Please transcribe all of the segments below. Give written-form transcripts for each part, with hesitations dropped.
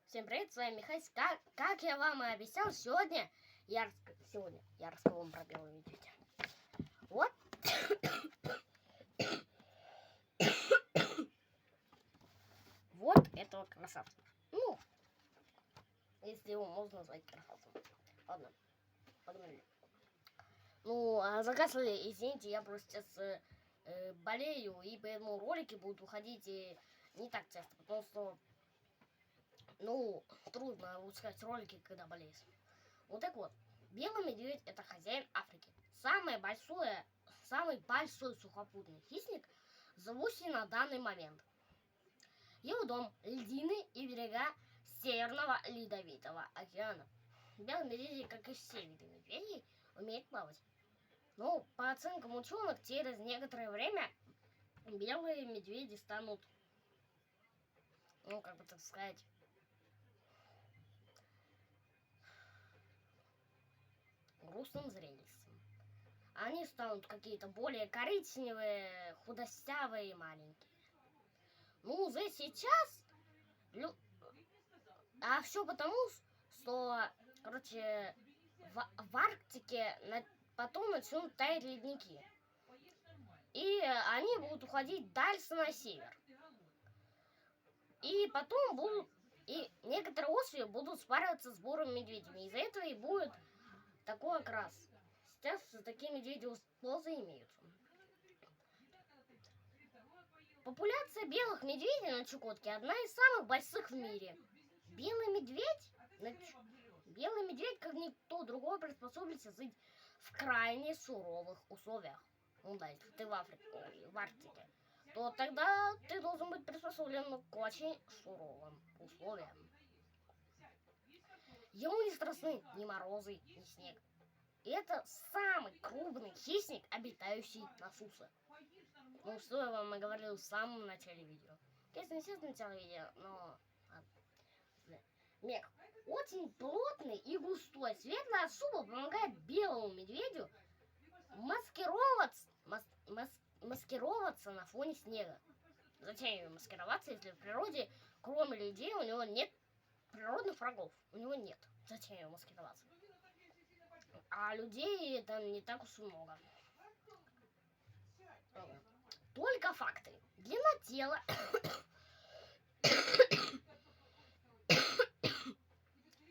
Всем привет, с вами Михась. Как я вам и обещал, сегодня я расскажу вам про белого медведя. Вот. Вот этого красавца. Ну, если его можно назвать красавцем. Ладно, погнали. Ну, а закасли, извините, я просто сейчас болею, и поэтому ролики будут уходить не так часто, потому что, ну, трудно выпускать ролики, когда болеешь. Вот так вот, белый медведь — это хозяин Африки. Самый большой сухопутный хищник, живущий на данный момент. Его дом — льдины и берега Северного Ледовитого океана. Белый медведь, как и все виды медведей, умеет плавать. Но по оценкам ученых, через некоторое время белые медведи станут, ну, как бы так сказать, грустным зрелищем. Они станут какие-то более коричневые, худощавые и маленькие. Ну, уже сейчас... А все потому, что, короче, в Арктике потом начнут таять ледники. И они будут уходить дальше на север. И потом будут... И некоторые особи будут спариваться с бурыми медведями. Из-за этого и будет такой окрас. Сейчас такие медведи сплошь имеются. Популяция белых медведей на Чукотке одна из самых больших в мире. Белый медведь, как никто другой, приспособился жить в крайне суровых условиях. Ну да, если ты в Арктике, то тогда ты должен быть приспособлен к очень суровым условиям. Ему не страшны ни морозы, ни снег. И это самый крупный хищник, обитающий на суше. Ну, что я вам и говорил в самом начале видео. Конечно, не в начале видео, но... Мех очень плотный и густой. Светлая шуба помогает белому медведю маскироваться на фоне снега. Зачем ему маскироваться, если в природе, кроме людей, у него нет природных врагов? У него нет. Зачем ему маскироваться? А людей там не так уж и много. Только факты. Длина тела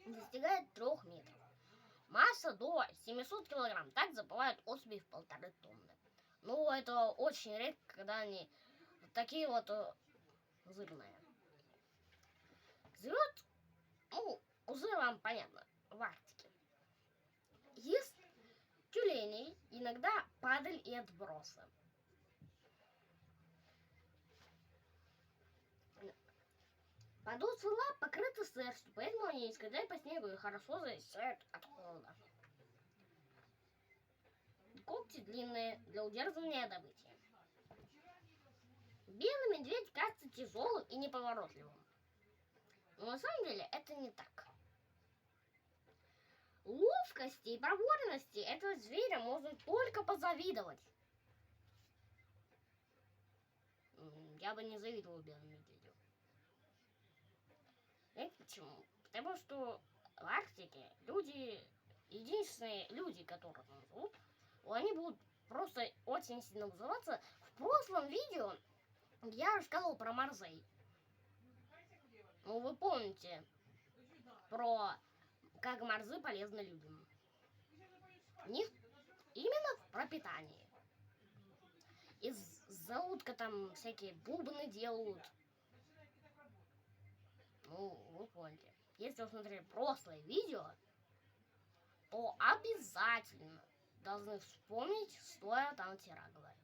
достигает 3 метров. Масса до 700 килограмм. Так забывают особи в 1,5 тонны. Ну, это очень редко, когда они такие вот жирные. Живет, ну, уже вам понятно, в Арктике. Ест тюленей, иногда падаль и отбросы. Подошвы лап покрыты шерстью, поэтому они не скользят по снегу и хорошо защищают от холода. Когти длинные для удерживания добычи. Белый медведь кажется тяжелым и неповоротливым. Но на самом деле это не так. Ловкости и проворности этого зверя можно только позавидовать. Я бы не завидовал белому медведю. Знаете почему? Потому что в Арктике единственные люди, которых там живут, они будут просто очень сильно вызываться. В прошлом видео я рассказывал про морзей. Ну, вы помните про как морзы полезны людям. У них именно в пропитании. Из желудка там всякие бубны делают. Ну, вы поняли. Если вы смотрели прошлое видео, то обязательно должны вспомнить, что я там вчера говорил.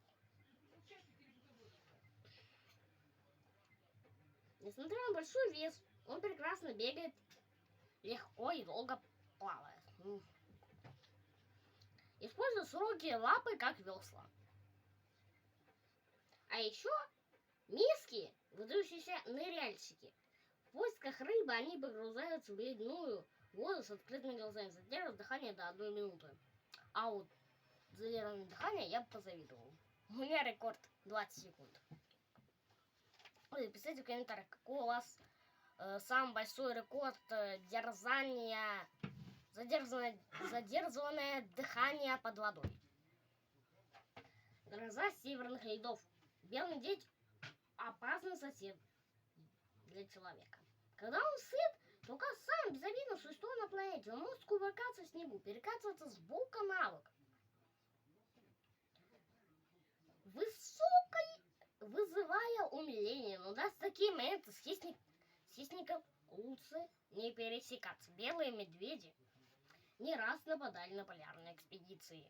Несмотря на большой вес, он прекрасно бегает, легко и долго плавает. Использует широкие лапы, как весла. А еще миски, выдающиеся ныряльщики. В поисках рыбы они погрузаются в ледяную воду с открытыми глазами, задерживая дыхание до 1 минуты. А вот задерживание дыхания я бы позавидовал. У меня рекорд 20 секунд. Ой, пишите в комментариях, какой у вас самый большой рекорд дерзания, задержанное дыхание под водой. Гроза северных ледов. Белый медведь опасный сосед для человека. Когда он сыт, только сам безобидно существо на планете. Он может кувыркаться в снегу, перекатываться с бока на бок. Вызывая умиление, но даже в такие моменты с хищников лучше не пересекаться. Белые медведи не раз нападали на полярные экспедиции.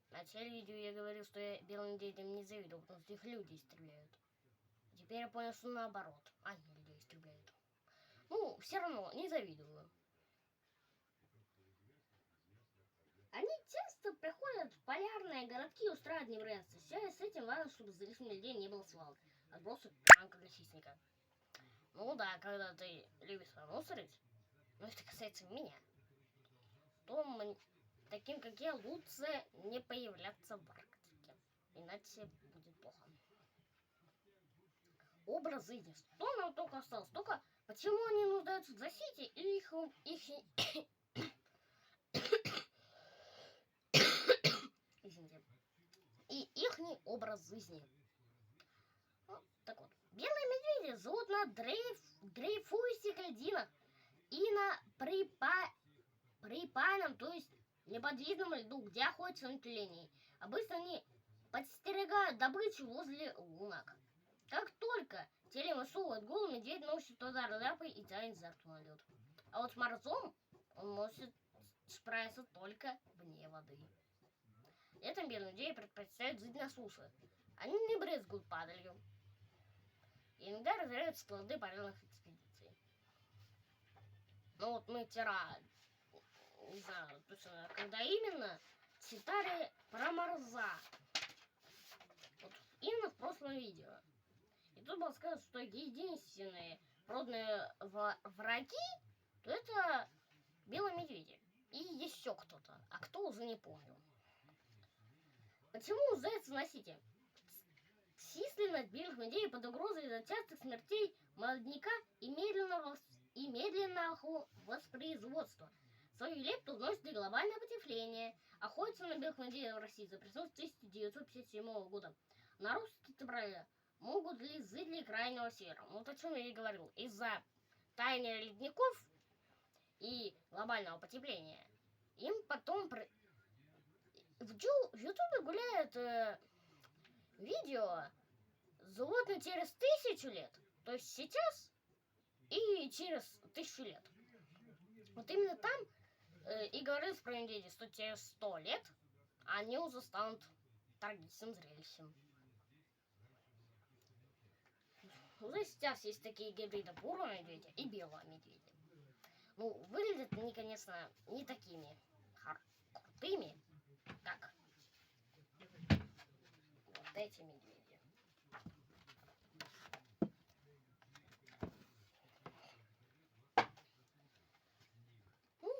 В начале видео я говорил, что я белым медведям не завидую, потому что их люди истребляют. Теперь я понял, что наоборот, они людей истребляют. Ну, все равно не завидую. Они часто приходят в полярные городки и устраивают невероятности. Связь с этим важно, чтобы за лишних людей не было свалок. Отбросы рамка для хищника. Ну да, когда ты любишь мусорить, но это касается меня, то таким, как я, лучше не появляться в Арктике. Иначе будет плохо. Образы есть. Что нам только осталось? Только почему они нуждаются в защите и их ихний образ жизни. Ну, так вот, белые медведи живут на дрейфующих льдинах и на припайном, то есть неподвижном льду, где охотятся на тюленей. Обычно они подстерегают добычу возле лунок. Как только теле высовывает голову, медведь носит удар лапой и тянет жертву на лед. А вот с морозом он может справиться только вне воды. Летом белые медведи предпочитают жить на суше. Они не брезгуют падалью. И иногда разоряют склады полярных экспедиций. Ну вот мы вчера, не знаю точно, когда именно, читали про мороза. Вот именно в прошлом видео. И тут было сказано, что единственные природные враги, то это белые медведи. И еще кто-то. А кто, уже не помню. Почему зайцы-носители? Численность белых медведей под угрозой из-за частых смертей молодняка и медленного воспроизводства. Свою лепту вносит и глобальное потепление. Охотиться на белых медведей в России запрещено с 1957 года. На русские февраля могут ли жители крайнего севера? Вот о чем я и говорил. Из-за таяния ледников и глобального потепления им потом в Ютубе гуляет видео животные через 1000 лет. То есть сейчас и через 1000 лет. Вот именно там и говорится про медведей, что через 100 лет они уже станут трагичным зрелищем. Уже сейчас есть такие гибриды бурого медведя и белого медведя. Ну, выглядят они, конечно, не такими крутыми, как вот эти медведи. Ну,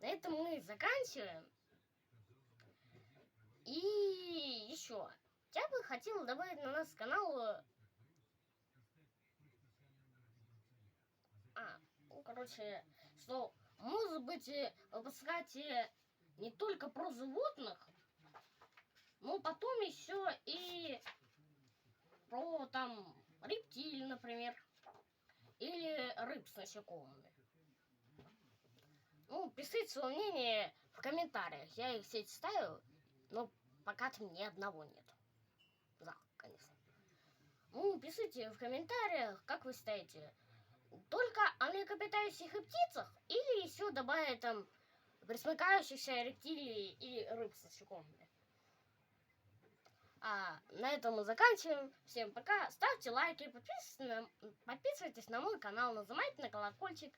на этом мы заканчиваем. И еще, я бы хотела добавить на наш канал... что, может быть, выпускать не только про животных, но потом еще и про там рептилий, например, или рыб с насекомыми. Ну, пишите свое мнение в комментариях. Я их все читаю, но пока-то ни одного нет. Да, конечно. Ну, пишите в комментариях, как вы считаете, только о млекопитающих и птицах, или еще добавить там пресмыкающихся рептилий и рыб с насекомыми. А на этом мы заканчиваем. Всем пока. Ставьте лайки, подписывайтесь на мой канал, нажимайте на колокольчик.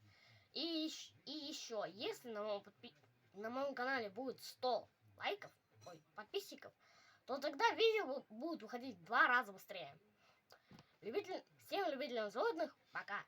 И еще, если на моем канале будет 100 подписчиков, то тогда видео будет выходить в 2 раза быстрее. Всем любителям животных, пока!